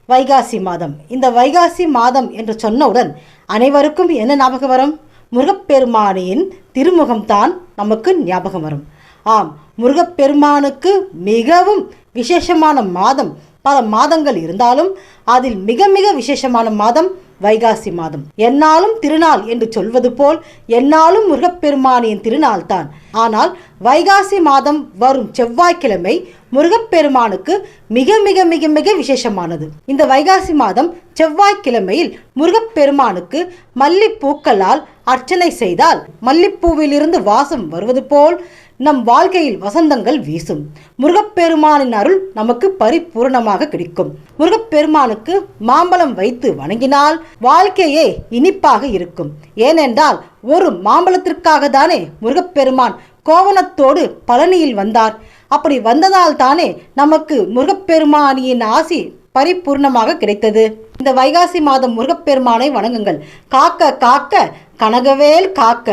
வைகாசி மாதம். இந்த வைகாசி மாதம் என்று சொன்னவுடன் அனைவருக்கும் என்ன ஞாபகம் வரும்? முருகப்பெருமானின் திருமுகம்தான் நமக்கு ஞாபகம் வரும். ஆம், முருகப்பெருமானுக்கு மிகவும் விசேஷமான மாதம் பல மாதங்கள் இருந்தாலும் அதில் மிக மிக விசேஷமான மாதம் வைகாசி மாதம். எந்நாளும் திருநாள் என்று சொல்வது போல் எந்நாளும் முருகப்பெருமானின் திருநாள் தான். ஆனால் வைகாசி மாதம் வரும் செவ்வாய்க்கிழமை முருகப்பெருமானுக்கு மிக மிக மிக மிக விசேஷமானது. இந்த வைகாசி மாதம் செவ்வாய்க்கிழமையில் முருகப்பெருமானுக்கு மல்லிப்பூக்களால் அர்ச்சனை செய்தால் மல்லிப்பூவிலிருந்து வாசம் வருவது போல் நம் வாழ்க்கையில் வசந்தங்கள் வீசும். முருகப்பெருமானின் அருள் நமக்கு பரிபூர்ணமாக கிடைக்கும். முருகப்பெருமானுக்கு மாம்பழம் வைத்து வணங்கினால் வாழ்க்கையே இனிப்பாக இருக்கும். ஏனென்றால் ஒரு மாம்பழத்திற்காக தானே முருகப்பெருமான் கோவணத்தோடு பழனியில் வந்தார். அப்படி வந்ததால் தானே நமக்கு முருகப்பெருமானியின் ஆசி பரிபூர்ணமாக கிடைத்தது. இந்த வைகாசி மாதம் முருகப்பெருமானை வணங்குங்கள். காக்க காக்க கனகவேல் காக்க,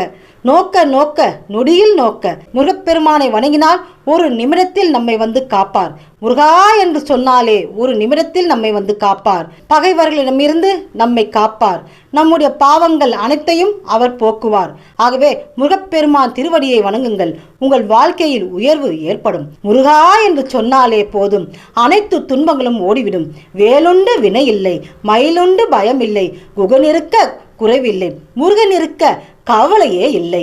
நோக்க நோக்க நொடியில் நோக்க. முருகப்பெருமானை வணங்கினால் ஒரு நிமிடத்தில் நம்மை வந்து காப்பார். முருகா என்று சொன்னாலே ஒரு நிமிடத்தில் நம்மை வந்து காப்பார். பகைவர்களிடமிருந்து நம்மை காப்பார். நம்முடைய பாவங்கள் அனைத்தையும் அவர் போக்குவார். ஆகவே முருகப்பெருமான் திருவடியை வணங்குங்கள். உங்கள் வாழ்க்கையில் உயர்வு ஏற்படும். முருகா என்று சொன்னாலே போதும், அனைத்து துன்பங்களும் ஓடிவிடும். வேலுண்டு வினை இல்லை, மயிலுண்டு பயம் இல்லை, குகனிருக்க குறைவில்லை, முருகன் இருக்க கவலையே இல்லை.